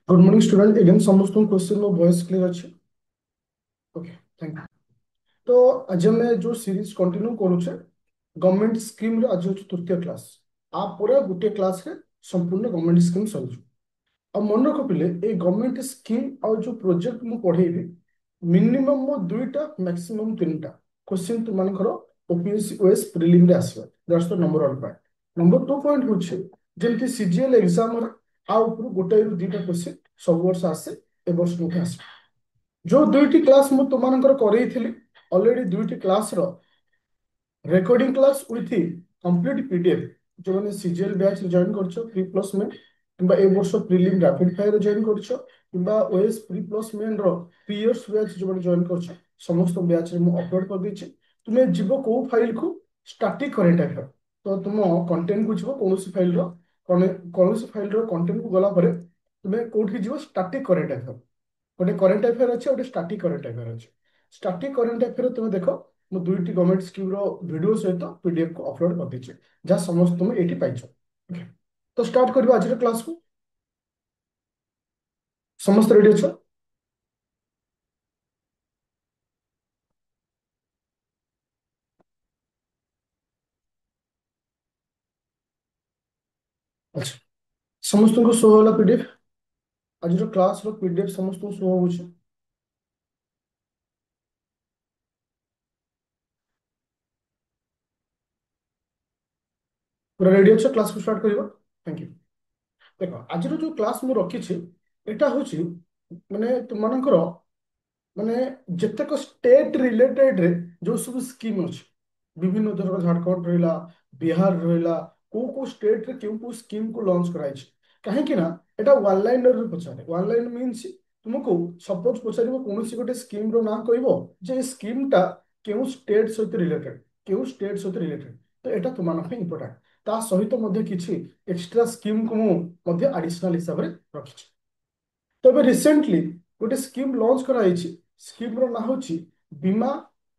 Good morning student eigen समस्त question रो voice clear अच्छे। Okay, thank you. तो आज हम जो सीरीज कंटिन्यू करूचे गवर्नमेंट स्कीम रे आज होची तृतीय क्लास। आ पूरा गोटे क्लास रे संपूर्ण गवर्नमेंट स्कीम सरिजु। अब मन रख पिले ए गवर्नमेंट स्कीम और जो प्रोजेक्ट मु पढेबी मिनिमम मो दुईटा मैक्सिमम तीनटा क्वेश्चन तुम मानकर ओपीएससी ओएस प्रीलिम रे आसीबा। That's the number 1 point. Number 2 point होचे जेमति सीजीएल एग्जाम रे आ ऊपर गोटे रु दुईटा क्वेश्चन सब वर्ष आसे ए वर्ष मुखे आसे। जो दुईटी क्लास मु तुमनकर करैथिली ऑलरेडी दुईटी क्लास रो recording class with complete PDF जो मैंने सीजीएल बैच जॉइन करछो प्री प्लस में किंबा ए वर्ष प्रीलिम रैपिड फायर जॉइन करछो किंबा ओएस प्री प्लस में रो 3 इयर्स बैच जो मैंने जॉइन करछो समस्त बैच रे मु अपलोड कर देछि। तुमे जीवो को फाइल को स्टैटिक करंट अफेयर तो तुम कंटेंट को जीवो कोनोसी फाइल रो कोनोसी फाइल रो कंटेंट को गला परे तुमे कोठी जीवो स्टैटिक करंट अफेयर गोटे करेन्ट अफेयर अच्छे गोटे स्टाटिक करेन्ट अफेयर अच्छे। स्टाटिक करेन्ट अफेयर तुम देख मु दुईटी गवर्नमेंट स्कीम रो वीडियो सहित पीडीएफ को अपलोड कर दीजिए जहाँ समस्त तुम ये पाइछ। ओके, तो स्टार्ट करबा आज क्लास को। समस्त रेडी अछ? अच्छा, समस्त को शो होला पीडीएफ। आज क्लास रो पीडीएफ समस्त को शो होउछ। पूरा रेडी अछ क्लास को स्टार्ट करबा। Thank you. देखो आज जो क्लास मु रखी छी एटा होची माने तुमनकर माने जेतेक स्टेट रिलेटेड रे जो सब स्कीम अछि विभिन्न धर झारखंड रहिला बिहार रहिला को स्टेट रे को स्कीम को लॉन्च कराई छै काहे कि ना एटा वन लाइनर रे पचारे। वन लाइन मींस तुमको सपोज पचारिबो कोनोसी गोटे स्कीम रो नाम कहबो जे स्कीम टा केउ स्टेट सहित रिलेटेड केउ स्टेट सहित रिलेटेड तो एटा तुमान पे इंपोर्टेंट ता सहित मध्ये किछि एक्स्ट्रा स्कीम को मध्ये एडिशनल हिसाब रे रखिछि। तबे रिसेंटली गोटे स्कीम लॉन्च कराई स्कीम रो ना होची बीमा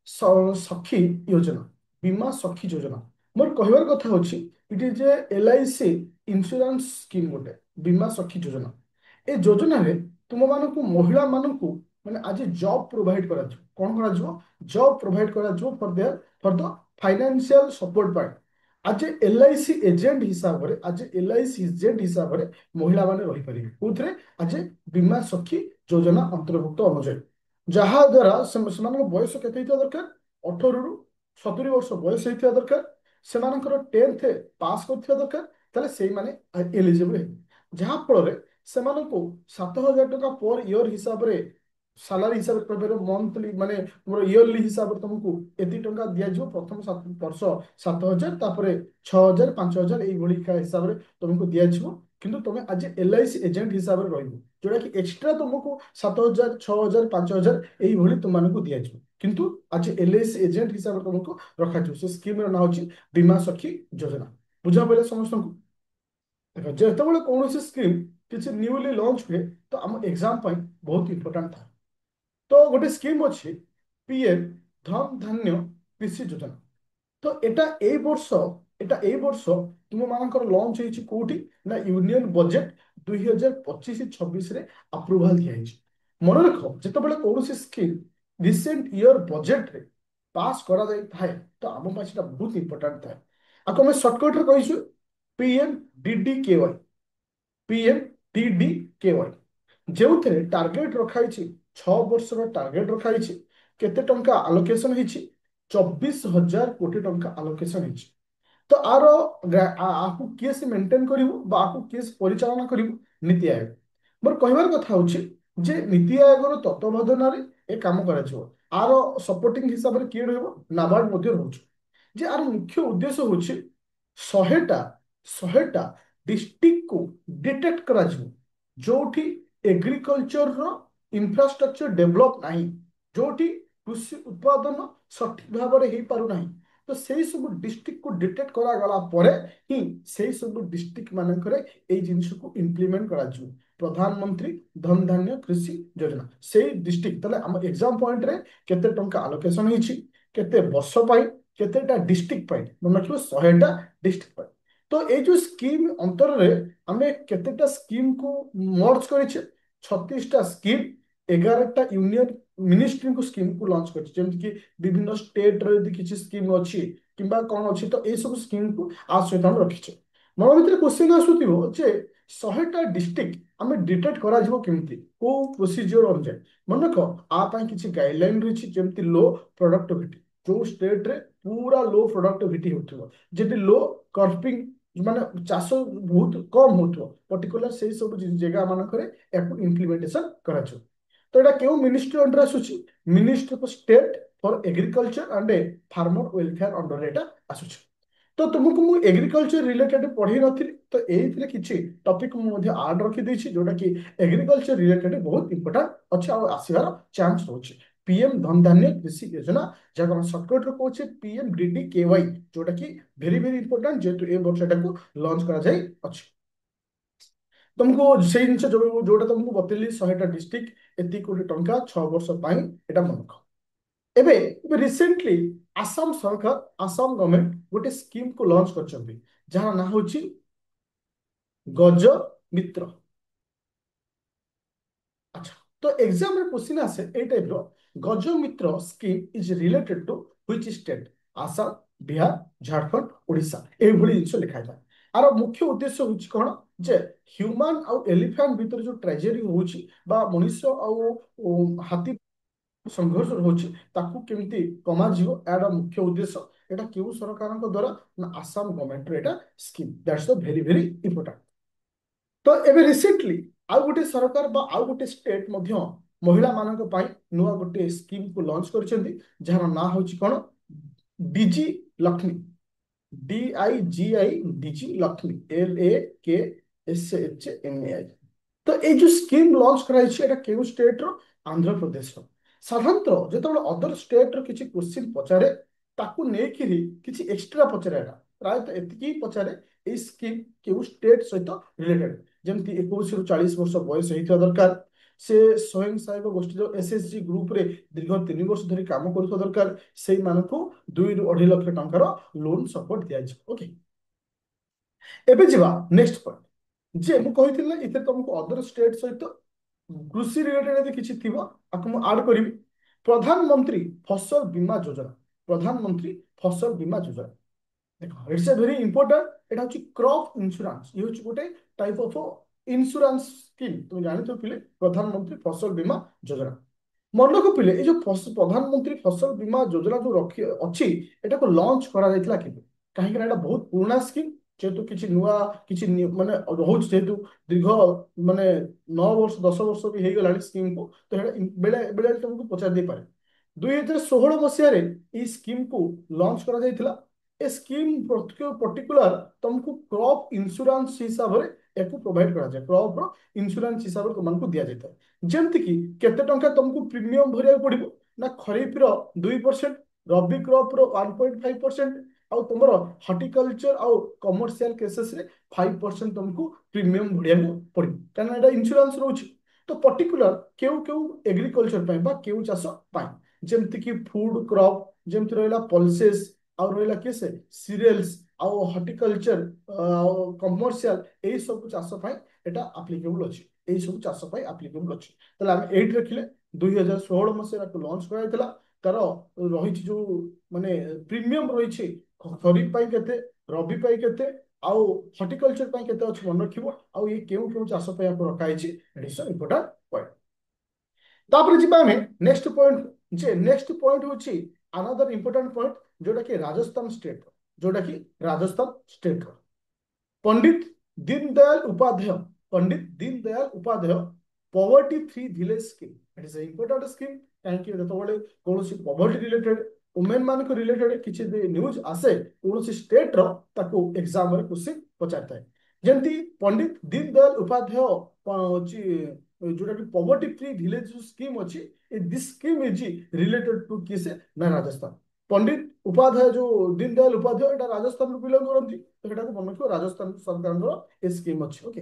सखी योजना। बीमा सखी योजना मोर कहबार कथा होची it is A LIC insurance scheme गोटे बीमा सखी योजना। ए योजना रे तुम मानकु महिला मानकु माने आज जॉब प्रोवाइड करा जो कोन करा जो जॉब प्रोवाइड करा जो for the financial support part. आज एलआईसी एजेंट हिसाब रे आज एलआईसी एजेंट हिसाब रे महिला माने रही परिबे कोथरे आज बीमा सखी योजना अंतर्भुक्त अनुଯାयी जहा द्वारा सेमानक बयस केते हिता दरकार 18 रु 70 वर्ष बयस हिता दरकार सेमानकर 10th पास करथिया दरकार ताले सेई माने एलिजिबल हे जहा फल रे सेमानकु 7000 टका पर ईयर हिसाब रे सालारी हिसाब से मंथली माने तुम इयरली हिसाब से तुमको एति टंका दिया जो प्रथम वर्ष 7000 तापर 6000 5000 हिसाब से तुमको दिया किंतु तुम आज एलआईसी एजेंट हिसाब से रही जोटा कि एक्सट्रा तुमको 7000 6000 5000 यही तुमको दिया किंतु आज एलआईसी एजेंट हिसाब से तुमको रखा से स्कीम ना हो बीमा सखी योजना। बुझा पड़े समस्त को। देखो जो कौन स्कीम किसी न्यूली लॉन्च हुए तो आम एग्जाम बहुत इंपोर्टेंट था। तो गोटे स्कीम अच्छी पीएम धन धान्य कृषि योजना। तो एटा ए वर्ष तुम मानकर लॉन्च होइछि कोठी ना यूनियन बजेट 2025-26 रे अप्रूवल दिया है। मन रख जिते कौन स्कीम रिसेंट ईयर बजेट रे पास करा जाई थाए तो आम पास बहुत इंपोर्टेंट थाए। आपको मैं शॉर्टकट रे कहिछु पीएम डीडीकेवाई। पीएम डीडीकेवाई जो टार्गेट रखाई 6 वर्ष टार्गेट रखाई केते टंका आलोकेशन होइछि 24,000 कोटी टंका आलोकेशन होइछि। तो आपको किए से मेंटेन करिवो बा आपको किए से परिचालन करिवो नीति आयोग। मोर कहबार कथा होछि जे नीति आयोगर तत्वावधान रे ए काम करा छिवो आर सपोर्टिंग हिसाब रे किए रहबो नाबार्ड मध्ये रहउछ जे आर मुख्य उद्देश्य होछि 100टा डिस्ट्रिक्ट को डिटेक्ट करा जिवो जोठी एग्रीकल्चर रो इंफ्रास्ट्रक्चर डेवलप नाही जोठी कृषि उत्पादन सठिक भाव में हो पारु नाही तो से सब डिस्ट्रिक्ट को डिटेक्ट करा गला परे ही से सब डिस्ट्रिक्ट मानक ए जिनिस को इम्प्लीमेंट करा जिवो प्रधानमंत्री धन धान्य कृषि योजना से डिस्ट्रिक्ट तले हम एग्जाम पॉइंट रे केते टंका एलोकेशन होइछि केते वर्ष पाई केतेटा डिस्ट्रिक्ट पाई मन रखिबो 100टा डिस्ट्रिक्ट पाई। तो ये जो स्कीम अंतर रे हमें केतेटा स्कीम को मर्ज करिछे छत्तीसटा स्कीम 11टा यूनियन मिनिस्ट्री को स्कीम को लॉन्च कर कि विभिन्न स्टेट रि किसी स्कीम अच्छी कि कौन अच्छी तो ये सब स्कीम को आ सहित आम रखीचे मन भर क्वेश्चन आसूथिबो जे 100टा डिस्ट्रिक्ट आम डिटेक्ट करा केमती को प्रोसीजर अनुसार मन रख आ किसी गाइडलाइन रही जमती लो प्रोडक्टिविटी जो स्टेट रे पूरा लो प्रोडक्टिविटी होथिबो जेटी लो कर्पिंग माने चाष बहुत कम होथिबो पर्टिकुलर से सब जगह मानकरे याकू इम्प्लीमेंटेशन कराଯିବ तो एटा केउ मिनिस्ट्री अंडर आसुची ministry of state for agriculture and farmer welfare under एटा आसुची तो तुमको मु एग्रीकल्चर रिलेटेड पढ़ी नथि तो एइथिले किछि टॉपिक मु मध्ये आड रखि दैछि जोटा कि एग्रीकल्चर रिलेटेड बहुत इंपोर्टेंट अछि आ आसीबार चांस होछि पीएम धन धान्य कृषि योजना जहाँ हम सर्टकट रे कहछे पीएम डीडी केवाई जोटा कि वेरी वेरी इंपोर्टेंट जेतु ए वर्ष एटा को लॉन्च करा जाई अछि तुमको से जिन जो जोटा तुमको बतेली 100टा डिस्ट्रिक्ट एति कोटी टंका 6 वर्ष पाई एटा मन रख एबे एबे रिसेंटली आसाम सरकार आसाम गवर्नमेंट गोटे स्कीम को लॉन्च करछन्ती जहाँ ना होची गज मित्र अच्छा तो एग्जाम रे क्वेश्चन आसे ए टाइप रो Gaj Mitra scheme is related to which state Assam Bihar Jharkhand Odisha ए भली जिंस लिखा था आर मुख्य उद्देश्य होची कोन जे ह्यूमन आउ एलिफेंट भीतर जो ट्रेजेडी होची बा मनुष्य आउ हाथी संघर्ष होची ताकू केमिति कमा जीव एड मुख्य उद्देश्य एटा केउ सरकारन द्वारा ना आसाम गवर्नमेंट रे एटा scheme that's the very very important तो एबे रिसेंटली आउ गोटे सरकार बा आउ गोटे स्टेट मध्य महिला मानक पई नुआ गोटे स्कीम को लॉन्च करछन्ती जहार ना होची कोन Digi Lakshmi DIGI Digi Lakshmi LAKSHMAI तो ये जो स्कीम लॉन्च कराई एटा केउ स्टेट रो आंध्र प्रदेश रो साधारणतः जेतेबेले अदर स्टेट रो किछि क्वेश्चन पचारे ताकू नेकिरी किछि एक्स्ट्रा पचारेला प्रायतः एतिकी पचारे ए स्कीम केउ स्टेट सहित रिलेटेड जेमती 21 रु 40 वर्ष बयस होइथिबा दरकार से स्वयं सहायक गोष्ठी जो एसएचजी ग्रुप रे दीर्घ 3 वर्ष धरि काम करुवा दरकार से मानकू 2 ରୁ 2.5 लाख टंकार लोन सपोर्ट दिया ओके एबे जिबा नेक्स्ट पॉइंट जे मु कहिथिले इथे तुमको अदर स्टेट सहित कृषि रिलेटेड यदि किछि थिबो आकु मु ऐड करिवि प्रधानमंत्री फसल बीमा योजना प्रधानमंत्री फसल बीमा योजना देखो इट्स ए वेरी इंपोर्टेंट एटा होची क्रॉप इंश्योरेंस ये होची गोटे टाइप ऑफ इंश्योरेंस स्कीम तुम जानितो पिले प्रधानमंत्री फसल बीमा योजना मन को पिले ये जो प्रधानमंत्री फसल बीमा योजना जो रखी अच्छी एटा को लॉन्च करा जायतिला केबे काहे कि एटा बहुत पुराना स्कीम जेतु किछि नुआ किछि माने बहुत जेतु दीर्घ माने 9 वर्ष 10 वर्ष भी हे गलानी स्कीम को तो एटा बेले बेले तुमको पचार दे पारे 2016 मसिया रे ई स्कीम को लॉन्च करा जायतिला ए स्कीम पर्टिकुलर तुमको क्रॉप इंश्योरेंस हिसाब रे याकू प्रोवाइड करा जाय क्रॉप रो इंश्योरेंस हिसाब रे तुमको दिया जाय जेमती कि केते टंका तुमको प्रीमियम भरिया पड़िबो ना खरीफ रो 2% रबी क्रॉप रो 1.5% आउ तुमरो हॉर्टिकल्चर आउ कमर्शियल केसेस रे 5% तुमको प्रीमियम भरिया पड़िबो कारण एटा इंश्योरेंस रहउछि तो पर्टिकुलर केउ केउ एग्रीकल्चर पय बा केउ चाष पय जेमती कि फूड क्रॉप जेमती रहला पल्सेस आउ रहला केसे सीरियल्स आउ हॉर्टिकल्चर कमर्शियल एई सब चाष पय एटा एप्लीकेबल अछि एई सब चाष पय एप्लीकेबल अछि तले हम 8 रखिले 2016 मसिया को लॉन्च कराइतला तार रहिछि जो माने प्रीमियम रहिछि खरीफ पय केते रबी पय केते आउ हॉर्टिकल्चर पय केते अछि मन रखिबो आउ ये केउ केउ चाष पय आपको रखाइछि एडिशन इंपोर्टेंट पॉइंट तापर जिबा हमें नेक्स्ट पॉइंट जे नेक्स्ट पॉइंट होछि अनदर इंपोर्टेंट पॉइंट जोटा कि राजस्थान स्टेट जोटा कि Rajasthan state Pandit Deendayal Upadhyay Pandit Deendayal Upadhyay poverty free village scheme it is a important scheme काहेकि जेतबेले कोनोसी पॉवर्टी रिलेटेड वुमेन मान को रिलेटेड किछि न्यूज आसे कोनोसी स्टेट रो ताको एग्जाम रे क्वेश्चन पचारता जेंति पंडित दीनदयाल उपाध्याय जोटा कि पॉवर्टी फ्री विलेज स्कीम अच्छी this scheme is related to किसे ना राजस्थान पंडित उपाध्याय जो दीनदयाल उपाध्याय एटा राजस्थान बिलोंग करती तो एटा को मन रखियो राजस्थान सरकार ए स्कीम अच्छी ओके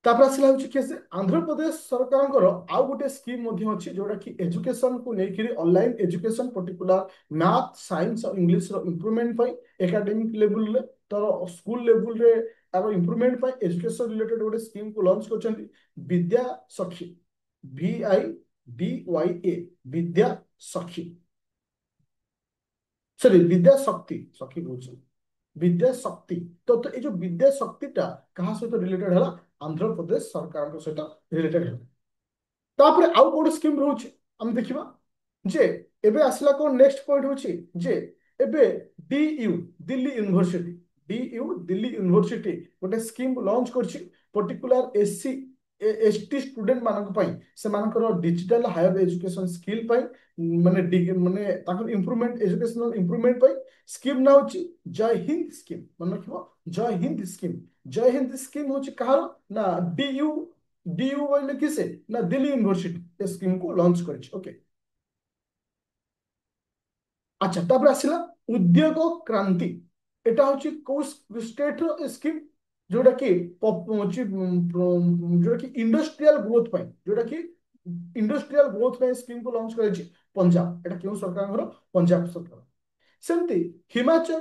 ତାପରେ ଆସିଲା ହଉଛି କି ସେ ଆନ୍ଧ୍ରପ୍ରଦେଶ ସରକାରଙ୍କର ଆଉ ଗୋଟେ ସ୍କିମ୍ ମଧ୍ୟ ଅଛି ଯୋଉଟା କି ଏଜୁକେସନ କୁ ନେଇକିରି online education particular math science ଆଉ ଇଂଲିଶର ଇମ୍ପ୍ରୁଭମେଣ୍ଟ ପାଇଁ ଏକାଡେମିକ ଲେବୁଲରେ ତର ସ୍କୁଲ ଲେବୁଲରେ ତାର ଇମ୍ପ୍ରୁଭମେଣ୍ଟ ପାଇଁ ଏଜୁକେସନ ରିଲେଟେଡ ଗୋଟେ ସ୍କିମ୍ କୁ ଲଞ୍ଚ କରିଛନ୍ତି ବିଦ୍ୟା ସଖୀ VIDYA ବିଦ୍ୟା ସଖୀ ସରି ବିଦ୍ୟା ଶକ୍ତି ସଖୀ କହୁଛି ବିଦ୍ୟା ଶକ୍ତି ତ ଏଇ ଯୋଉ ବିଦ୍ୟା ଶକ୍ତିଟା କାହା ସହିତ ରିଲେଟେଡ ହେଲା ଆନ୍ଧ୍ରପ୍ରଦେଶ ସରକାରଙ୍କ ସହିତ ରିଲେଟେଡ ହେଲା ତାପରେ ଆଉ ଗୋଟେ ସ୍କିମ୍ ରହୁଛି ଆମେ ଦେଖିବା ଯେ ଏବେ ଆସିଲା କଣ ନେକ୍ସଟ ପଏଣ୍ଟ ହଉଛି ଯେ ଏବେ DU Delhi university DU Delhi university ଗୋଟେ ସ୍କିମ୍ ଲଞ୍ଚ କରିଛି ପର୍ଟିକୁଲାର SC ST ଷ୍ଟୁଡେଣ୍ଟ ମାନଙ୍କ ପାଇଁ ସେମାନଙ୍କର ଡିଜିଟାଲ ହାୟର ଏଜୁକେସନ ସ୍କିଲ୍ ପାଇଁ ମାନେ ତାଙ୍କର ଇମ୍ପ୍ରୁଭମେଣ୍ଟ ଏଜୁକେସନାଲ ଇମ୍ପ୍ରୁଭମେଣ୍ଟ ପାଇଁ ସ୍କିମ୍ ନା ହଉଛି ଜୟ ହିନ୍ଦ ସ୍କିମ୍ ମନେ ରଖିବ ଜୟ ହିନ୍ଦ ସ୍କିମ୍ ଜୟ ହିନ୍ଦ ସ୍କିମ୍ ହଉଛି କାହାର ନା DU ବୋଇଲେ କିସେ ନା ଦିଲ୍ଲୀ ୟୁନିଭରସିଟି ଏ ସ୍କିମ୍ କୁ ଲଞ୍ଚ କରିଛି ଓକେ আচ্ছা তারপরে আসিলা উদ্যোগ ক্রান্তি এটা হচ্ছে কোউ স্টেট র স্কিম ଯୋଉଟା କି ହଉଛି ଯୋଉଟା କି ଇଣ୍ଡଷ୍ଟ୍ରିଆଲ ଗ୍ରୋଥ ପାଇଁ ଯୋଉଟା କି ଇଣ୍ଡଷ୍ଟ୍ରିଆଲ ଗ୍ରୋଥ ପାଇଁ ସ୍କିମ୍ କୁ ଲଞ୍ଚ କରାଯାଇଛି ପଞ୍ଜାବ ଏଟା କେଉଁ ସରକାରଙ୍କର ପଞ୍ଜାବ ସରକାର ସେମିତି ହିମାଚଳ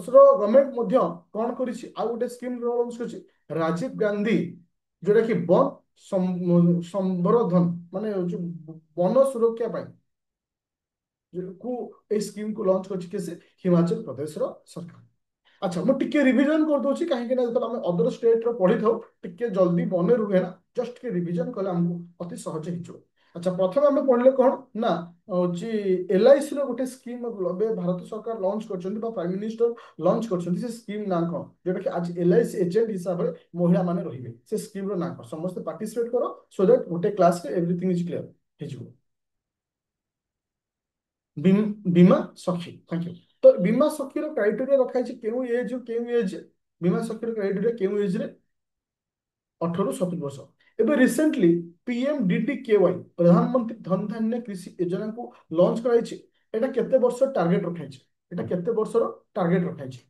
ଗଭର୍ଣ୍ଣମେଣ୍ଟ ମଧ୍ୟ କଣ କରିଛି ଆଉ ଗୋଟେ ସ୍କିମ୍ ଲଞ୍ଚ କରିଛି ରାଜୀବ ଗାନ୍ଧୀ ଯୋଉଟା କି ବନ ସମ୍ବର୍ଦ୍ଧନ ମାନେ ହଉଛି ବନ ସୁରକ୍ଷା ପାଇଁ କୁ ଏଇ ସ୍କିମ୍ କୁ ଲଞ୍ଚ କରିଛି କି ସେ ହିମାଚଳ ପ୍ରଦେଶର ସରକାର ଆଚ୍ଛା ମୁଁ ଟିକେ ରିଭିଜନ କରିଦଉଛି କାହିଁକି ନା ଯେତେବେଳେ ଆମେ ଅଦର ଷ୍ଟେଟ ର ପଢିଥାଉ ଟିକେ ଜଲ୍ଦି ମନେ ରୁହେ ନା ଜଷ୍ଟ ଟିକେ ରିଭିଜନ କଲେ ଆମକୁ ଅତି ସହଜ ହେଇଯିବ ଆଚ୍ଛା ପ୍ରଥମେ ଆମେ ପଢିଲେ କଣ ନା ହଉଛି LIC ର ଗୋଟେ ସ୍କିମ୍ ଏବେ ଭାରତ ସରକାର ଲଞ୍ଚ କରିଛନ୍ତି ବା ପ୍ରାଇମ ମିନିଷ୍ଟର ଲଞ୍ଚ କରିଛନ୍ତି ସେ ସ୍କିମ୍ ନାଁ କଣ ଯୋଉଟା କି ଆଜି LIC ଏଜେଣ୍ଟ ହିସାବରେ ମହିଳା ମାନେ ରହିବେ ସେ ସ୍କିମ୍ ର ନାଁ କଣ ସମସ୍ତେ ପାର୍ଟିସିପେଟ କର ସୋ ଦ୍ୟାଟ ଗୋଟେ କ୍ଲାସରେ ଏଭ୍ରିଥିଙ୍ଗ ଇଜ କ୍ଲିୟର ହେଇଯିବ বীমা সখী থ্যাংক ইউ তো বীমা সখীর ক্রাইটেরিয়া রখা হয়েছে কেউ এজ বীমা সখীর ক্রাইটেরিয়া কেউ এজ রে 18 ରୁ 27 ବର୍ଷ ଏବେ ରିସେଣ୍ଟଲି PMDDKY ପ୍ରଧାନମନ୍ତ୍ରୀ ଧନ ଧାନ୍ୟ କୃଷି ଯୋଜନାକୁ ଲଞ୍ଚ କରାଯାଇଛି ଏଟା କେତେ ବର୍ଷ ଟାର୍ଗେଟ ରଖାଯାଇଛି ଏଟା କେତେ ବର୍ଷର ଟାର୍ଗେଟ ରଖାଯାଇଛି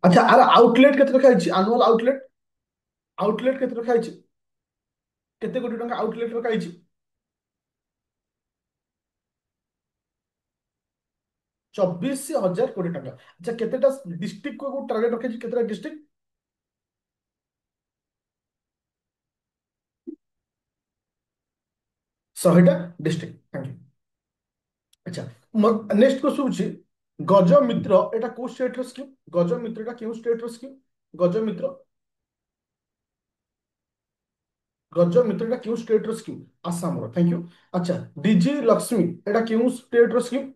ଆଚ୍ଛା ଆର ଆଉଟଲେଟ କେତେ ରଖାଯାଇଛି ଆନୁଆଲ ଆଉଟଲେଟ କେତେ ରଖାଯାଇଛି କେତେ କୋଟି ଟଙ୍କା ଆଉଟଲେଟ ରଖାଯାଇଛି 24,000 କୋଟି ଟଙ୍କା ଆଚ୍ଛା କେତେଟା ଡିଷ୍ଟ୍ରିକ୍ଟ ଟାର୍ଗେଟ ରଖାଯାଇଛି କେତେଟା ଡିଷ୍ଟ୍ରିକ୍ଟ 100ଟା ଡିଷ୍ଟ୍ରିକ୍ଟ ଥ୍ୟାଙ୍କ ୟୁ ଆଚ୍ଛା ନେକ୍ସଟ କ୍ୱେଶ୍ଚନ ହଉଛି ଗଜମିତ୍ର ଏଟା କୋଉ ଷ୍ଟେଟ ର ସ୍କିମ୍ ଗଜମିତ୍ର ଏଟା କେଉଁ ଷ୍ଟେଟ ର ସ୍କିମ୍ ଗଜମିତ୍ର ଗଜମିତ୍ର ଏଟା କେଉଁ ଷ୍ଟେଟ ର ସ୍କିମ୍ ଆସାମର ଥ୍ୟାଙ୍କ ୟୁ ଆଚ୍ଛା ଡିଜି ଲକ୍ଷ୍ମୀ ଏଟା କେଉଁ ଷ୍ଟେଟ ର ସ୍କିମ୍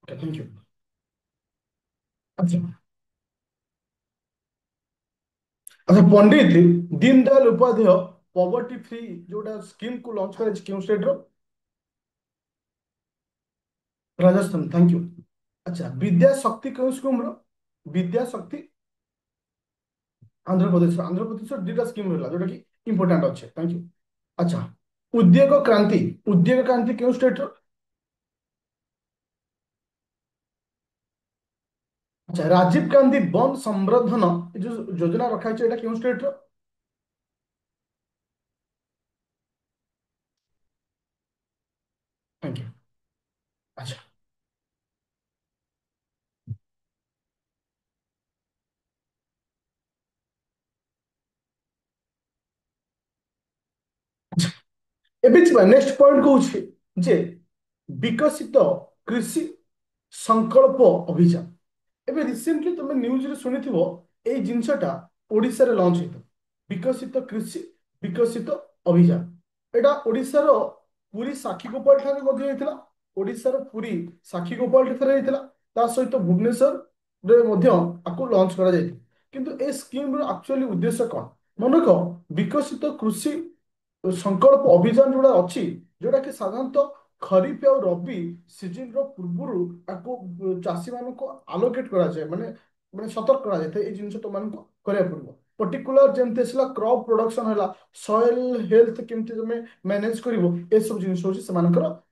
ଥ୍ୟାଙ୍କ ୟୁ ଆଚ୍ଛା ଆଚ୍ଛା ପଣ୍ଡିତ ଦୀନଦୟାଲ ଉପାଧ୍ୟାୟ ପଭର୍ଟି ଫ୍ରି ଯୋଉଟା ସ୍କିମ୍ କୁ ଲଞ୍ଚ କରାଯାଇଛି କେଉଁ ଷ୍ଟେଟ ର ରାଜସ୍ଥାନ ଥ୍ୟାଙ୍କ ୟୁ ଆଚ୍ଛା ବିଦ୍ୟା ଶକ୍ତି କେଉଁ ସ୍କିମ୍ ର ବିଦ୍ୟା ଶକ୍ତି ଆନ୍ଧ୍ରପ୍ରଦେଶର ଦୁଇଟା ସ୍କିମ୍ ରହିଲା ଯୋଉଟା କି ଇମ୍ପୋର୍ଟାଣ୍ଟ ଅଛି ଥ୍ୟାଙ୍କ ୟୁ ଆଚ୍ଛା ଉଦ୍ୟୋଗ କ୍ରାନ୍ତି କେଉଁ ଷ୍ଟେଟ ର ଆଚ୍ଛା ରାଜୀବ ଗାନ୍ଧୀ ବନ ସମ୍ବର୍ଦ୍ଧନ ଏ ଯୋଉ ଯୋଜନା ରଖାଯାଇଛି ଏଇଟା କେଉଁ ଷ୍ଟେଟ ର ଥ୍ୟାଙ୍କ ୟୁ ଆଚ୍ଛା ଏବେ ଯିବା ନେକ୍ସଟ ପଏଣ୍ଟ କହୁଛି ଯେ ବିକଶିତ କୃଷି ସଂକଳ୍ପ ଅଭିଯାନ ଏବେ ରିସେଣ୍ଟଲି ତମେ ନ୍ୟୁଜରେ ଶୁଣିଥିବ ଏଇ ଜିନିଷଟା ଓଡ଼ିଶାରେ ଲଞ୍ଚ ହେଇଥିଲା ବିକଶିତ କୃଷି ବିକଶିତ ଅଭିଯାନ ଏଇଟା ଓଡ଼ିଶାର ପୁରୀ ସାକ୍ଷୀଗୋପାଳ ଠାରେ ମଧ୍ୟ ହେଇଥିଲା ଓଡ଼ିଶାର ପୁରୀ ସାକ୍ଷୀଗୋପାଳ ଠାରେ ହେଇଥିଲା ତା ସହିତ ଭୁବନେଶ୍ୱରରେ ମଧ୍ୟ ଆକୁ ଲଞ୍ଚ କରାଯାଇଥିଲା କିନ୍ତୁ ଏ ସ୍କିମର ଆକ୍ଚୁଆଲି ଉଦ୍ଦେଶ୍ୟ କଣ ମନେକ ବିକଶିତ କୃଷି ସଂକଳ୍ପ ଅଭିଯାନ ଯୋଉଟା ଅଛି ଯୋଉଟା କି ସାଧାରଣତଃ ଖରିଫ ଆଉ ରବି ସିଜନ ର ପୂର୍ବରୁ ତାକୁ ଚାଷୀ ମାନଙ୍କୁ ଆଲୋକେଟ କରାଯାଏ ମାନେ ମାନେ ସତର୍କ କରାଯାଇଥାଏ ଏଇ ଜିନିଷ ତମାନଙ୍କୁ କରିବାକୁ ପଡିବ पर्टिकुलर जमती आसला क्रॉप प्रोडक्शन है सॉइल हेल्थ केमती तुम मैनेज कर सब जिन हूँ से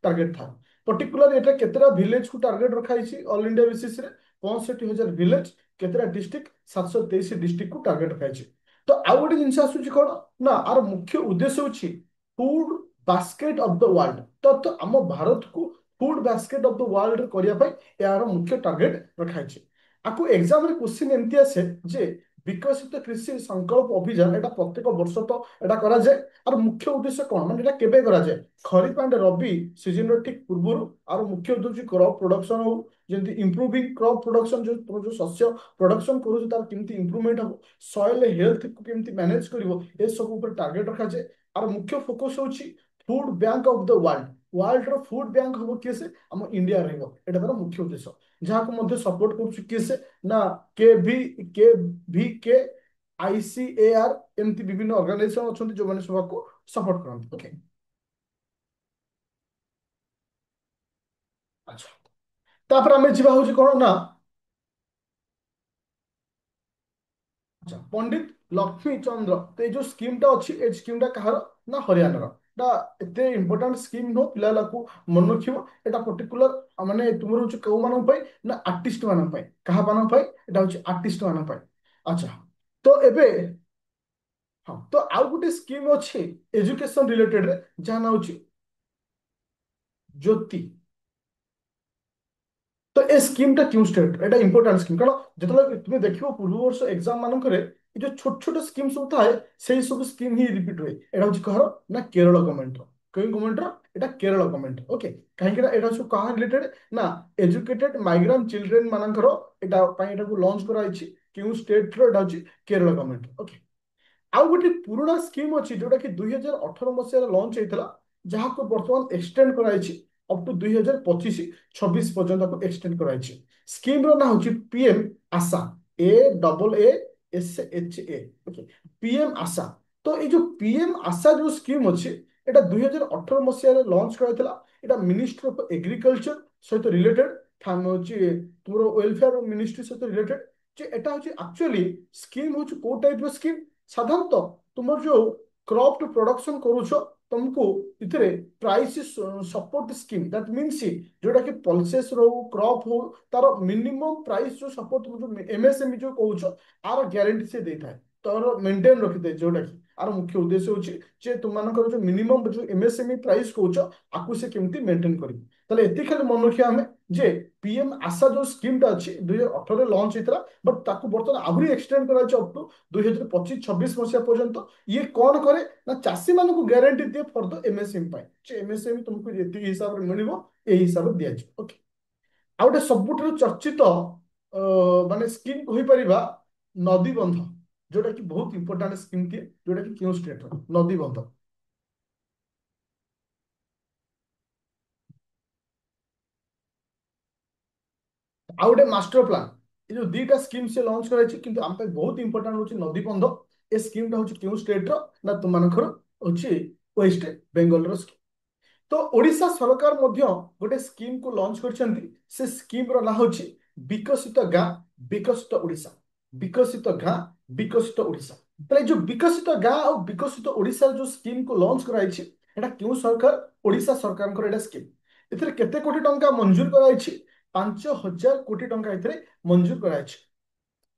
टार्गेट था पर्टिकुलर ये केतरा विलेज को टार्गेट रखाई ऑल इंडिया बेसिस रे 65,000 विलेज केतरा डिस्ट्रिक्ट 723 डिस्ट्रिक्ट को टार्गेट रखाई तो आउ गोटे जिन आसूँ कौन ना आर मुख्य उद्देश्य हूँ food basket of the world तो आम भारत को food basket of the world करने यार मुख्य टार्गेट रखाई आपको एग्जाम रे क्वेश्चन एमती आसे जे विकसित कृषि संकल्प अभियान एटा प्रत्येक वर्ष तो एटा करा जाए और मुख्य उद्देश्य कौन माने एटा केबे करा जाए खरीफ एंड रबी सीजन रो ठीक पूर्व और मुख्य उद्देश्य क्रॉप प्रोडक्शन हो जेंति इंप्रूविंग क्रॉप प्रोडक्शन जो जो शस्य प्रोडक्शन करू तार केमती इंप्रूवमेंट हो सॉइल हेल्थ को केमती मैनेज करिवो ए सब ऊपर टार्गेट रखा जाए और मुख्य फोकस होची food bank of the world world रो फूड बैंक हो किए से हम इंडिया रहबो एटा तार मुख्य उद्देश्य जहाँ को मध्य सपोर्ट कर किए से ना के आईसीएआर एमती विभिन्न ऑर्गेनाइजेशन अच्छा जो मैंने सबको सपोर्ट करते ओके अच्छा तापर आमे जीवा होची कोन ना अच्छा पंडित लक्ष्मी चंद्र तो ये जो स्कीम टा अच्छी ए स्कीम टा कहार ना हरियाणा टा एते इंपोर्टेंट स्कीम नो पिला लाको मन रखिबो एटा पर्टिकुलर माने तुमर होची कौ मानन पई ना आर्टिस्ट मानन पई कहा मानन पई एटा होची आर्टिस्ट मानन पई अच्छा तो एबे हाँ तो आउ गोटे स्कीम अच्छी एजुकेशन रिलेटेड रे जहाँ ना होची ज्योति तो ए स्कीम टा क्यों स्टेट एटा इंपोर्टेंट स्कीम कारण जेतले तुम देखिबो पूर्व वर्ष एग्जाम मानन करे ये जो छोट छोट स्कीम सब थाए सेही सब स्कीम ही रिपीट हुए एटा होची कहर ना केरल गवर्नमेंट रो कई गवर्नमेंट रो एटा केरल गवर्नमेंट ओके काहे कि एटा सब कहा रिलेटेड ना एजुकेटेड माइग्रेंट चिल्ड्रेन मानकर एटा पई एटा को लॉन्च कराइछि क्यों स्टेट रो एटा होची केरल गवर्नमेंट ओके आउ गोटे पुराना स्कीम अच्छी जोटा कि 2018 मसीह लॉन्च होता जहाँ को बर्तमान एक्सटेंड कराई अप टू 2025-26 पर्यंत एक्सटेंड कराई स्कीम रो ना हूँ पीएम आशा AAASHA ओके पीएम आशा तो ये जो पीएम आशा जो स्कीम अच्छी एटा 2018 मसीह launch कराइला Etah ministry of agriculture सहित रिलेटेड तुम वेलफेयर मिनिस्ट्री सहित रिलेटेड जे एटा हूँ एक्चुअली स्कीम हूँ को टाइप स्कीम साधारणतः तुम जो क्रॉप प्रोडक्शन करूछ तुमको इतरे price support scheme that means जोटा कि पल्सेस रो क्रॉप हो तार मिनिमम प्राइस जो सपोर्ट तुम जो एमएसएमई जो कहूछ आर गारंटी से देता है तोर मेंटेन रखिदे जोटा कि आर मुख्य उद्देश्य होची जे तुमମାନଙ୍କର जो मिनिमम जो एमएसएमई प्राइस कहूछ आकु से केमती मेंटेन करिवे ताले एति खाली मन रखिया हमें जे पीएम आशा जो स्कीम टा अछि 2018 लॉन्च होइतरा बट ताकू बर्तमान आहुरी एक्सटेंड कराइछ अप टू 2025-26 मसीहा पर्यंत ये कौन करे ना चाषी मान को ग्यारंटी दिए फॉर द एमएसएमई एमएसएमई तुमको ये हिसाब से मिल हिसाब से दिया ओके आ गए सबुठ चर्चित माने स्कीम कहीपर नदी बंध जोटा कि बहुत इंपोर्टाट स्कीम थी जोटा कि क्यों स्टेट नदी बंध आ गए मास्टर प्लान ये जो दीटा स्कीम से लॉन्च कराई किंतु आम पे बहुत इंपोर्टाट होची नदी बंध ए स्कीम टा होची क्यों स्टेट रो ना तुमनकर होची वेस्ट बेंगल रो स्कीम तो ओडिशा सरकार मध्य गोटे स्कीम को लॉन्च करछंती से स्कीम रो ना होची विकसित गाँ विकसित ओडिशा विकसित गाँ विकसित ओडिशा ताले जो विकसित गाँ और विकसित ओडिशा जो स्कीम को लॉन्च कराई छि एटा क्यों सरकार ओडिशा सरकार को एटा स्कीम एथिरे केते कोटी टंका मंजूर कराई छि 5,000 कोटी टंका एथिरे मंजूर कराई छि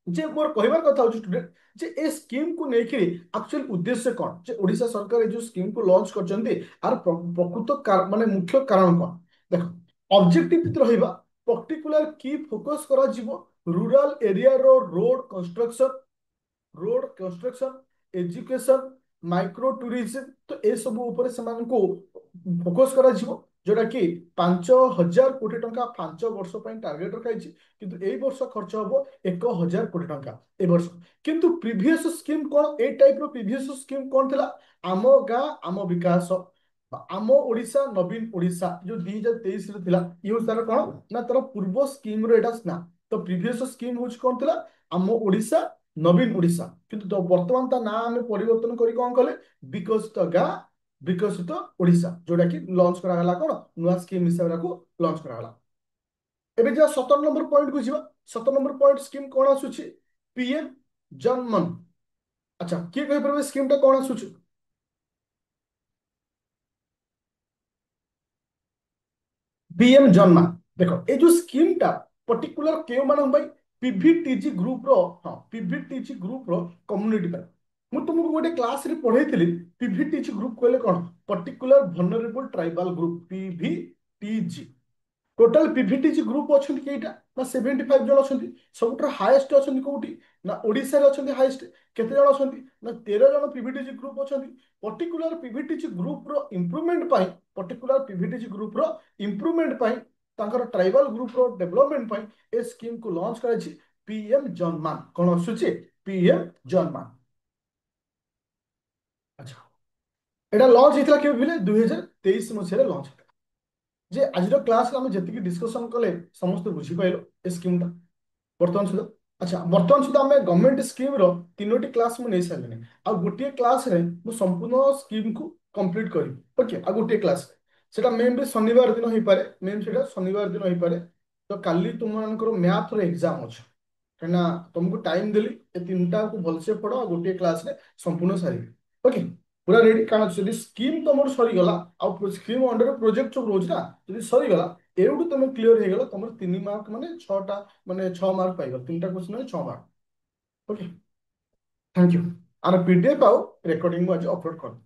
जे मोर कहबार कथा होची स्टूडेंट जे ए स्कीम को लेकर एक्चुअल उद्देश्य कौन जे ओडिशा सरकार ए जो स्कीम को लॉन्च करछंती आर प्रकृत माने मुख्य कारण कौन देखो ऑब्जेक्टिव रहिबा पर्टिकुलर की फोकस करा जीवो रूरल एरिया रो road construction education micro tourism तो ए सब ऊपर से फोकस करा जीवो जोटा कि 5,000 कोटी टंका 5 वर्ष टार्गेट रखाई किंतु ए वर्ष खर्च हम 1,000 कोटी टंका ए वर्ष किंतु प्रीवियस स्कीम कौन ए टाइप रो प्रीवियस स्कीम कौन थिला आम गाँ आम विकास आम ओडिशा नवीन ओडिशा जो 2023 रे थिला ये तार कौन ना तार पूर्व स्कीम रो एटा ना तो प्रीवियस स्कीम होच कौन थिला आम ओडिशा नवीन ओडिशा किंतु तो वर्तमान ता ना आमे परिवर्तन करी कौन कले विकसित गाँ विकसित ओडिशा जोटा कि लॉन्च करागला कौन नुआ स्कीम हिसाब से लॉन्च करागला एबे जा 17 नंबर पॉइंट को जीवा 17 नंबर पॉइंट स्कीम कौन आसुची पीएम जनमन ଆଚ୍ଛା କିଏ କହିପାରିବେ ସ୍କିମ୍ ଟା କଣ ଆସୁଛି? ବିଏମ ଜନ୍ମା। ଦେଖ ଏ ଯୋଉ ସ୍କିମ୍ ଟା ପର୍ଟିକୁଲାର କେଉଁମାନଙ୍କ ପାଇଁ? ପିଭିଟିଜି ଗ୍ରୁପ ର, ହଁ ପିଭିଟିଜି ଗ୍ରୁପ ର କମ୍ୟୁନିଟି ପାଇଁ। ମୁଁ ତୁମକୁ ଗୋଟେ କ୍ଲାସ ରେ ପଢେଇଥିଲି ପିଭିଟିଜି ଗ୍ରୁପ କହିଲେ କଣ? Particular vulnerable tribal group, PVTG. Total PVTG group ଅଛନ୍ତି କେଇଟା? ନା 75 ଜଣ ଅଛନ୍ତି। ସବୁଠାରୁ ହାଏଷ୍ଟ ଅଛନ୍ତି କୋଉଠି? ନା ଓଡିଶାରେ ଅଛନ୍ତି ହାଏଷ୍ଟ। କେତେ ଜଣ ଅଛନ୍ତି? ନା 13 ଜଣ ପିଭିଟିଜି ଗ୍ରୁପ ଅଛନ୍ତି। ପର୍ଟିକୁଲାର ପିଭିଟିଜି ଗ୍ରୁପ ର ଇମ୍ପ୍ରୁଭମେଣ୍ଟ ପାଇଁ, ପର୍ଟିକୁଲାର ପିଭିଟିଜି ଗ୍ରୁପ ର ଇମ୍ପ୍ରୁଭମେଣ୍ଟ ପାଇଁ, ତାଙ୍କର ଟ୍ରାଇବାଲ ଗ୍ରୁପ ର ଡେଭଲପମେଣ୍ଟ ପାଇଁ ଏ ସ୍କିମ୍ କୁ ଲଞ୍ଚ କରାଯାଇଛି। ପିଏମ ଜନମାନ। କଣ ଆସୁଛି? ପିଏମ ଜନମାନ। ଆଚ୍ଛା ଏଇଟା ଲଞ୍ଚ ହେଇଥିଲା କେବେ କହିଲେ? 2023 ମସିହାରେ ଲଞ୍ଚ ହେଇଥିଲା। ଯେ ଆଜିର କ୍ଲାସରେ ଆମେ ଯେତିକି ଡିସ୍କସନ କଲେ ସମସ୍ତେ ବୁଝିପାରିଲ ଏ ସ୍କିମ୍ଟା ବର୍ତ୍ତମାନ ସୁଦ୍ଧା? ଆଚ୍ଛା ବର୍ତ୍ତମାନ ସୁଦ୍ଧା ଆମେ ଗଭର୍ଣ୍ଣମେଣ୍ଟ ସ୍କିମ୍ର 3ଟି କ୍ଲାସ୍ ମୁଁ ନେଇ ସାରିଲିଣି। ଆଉ ଗୋଟିଏ କ୍ଲାସ୍ରେ ମୁଁ ସମ୍ପୂର୍ଣ୍ଣ ସ୍କିମ୍କୁ କମ୍ପ୍ଲିଟ୍ କରିବି। ଓକେ, ଆଉ ଗୋଟିଏ କ୍ଲାସ୍ରେ ସେଟା ମେ ବି ଶନିବାର ଦିନ ହେଇପାରେ, ସେଟା ଶନିବାର ଦିନ ହେଇପାରେ। ତ କାଲି ତୁମମାନଙ୍କର ମ୍ୟାଥର ଏକ୍ଜାମ ଅଛି। କାହିଁକିନା ତମକୁ ଟାଇମ ଦେଲି ଏ ତିନିଟାକୁ ଭଲସେ ପଢ, ଆଉ ଗୋଟିଏ କ୍ଲାସ୍ରେ ସମ୍ପୂର୍ଣ୍ଣ ସାରିବି। ଓକେ, ପୁରା ରେଡି? କାରଣ ଯଦି ସ୍କିମ୍ ତମର ସରିଗଲା, ଆଉ ସ୍କିମ୍ ଅଣ୍ଡରରେ ପ୍ରୋଜେକ୍ଟ ସବୁ ରହୁଛି ନା, ଯଦି ସରିଗଲା ଏଇଠୁ ତମେ କ୍ଲିୟର ହେଇଗଲା, ତମର 3 ମାର୍କ ମାନେ 6ଟା, ମାନେ 6 ମାର୍କ ପାଇଗଲ। 3ଟା କ୍ୱେଶ୍ଚନ ମାନେ 6 ମାର୍କ। Okay, thank you. ଆର ପିଡିଏଫ୍ ଆଉ ରେକର୍ଡିଂ ମୁଁ ଆଜି ଅପଲୋଡ କରିବି।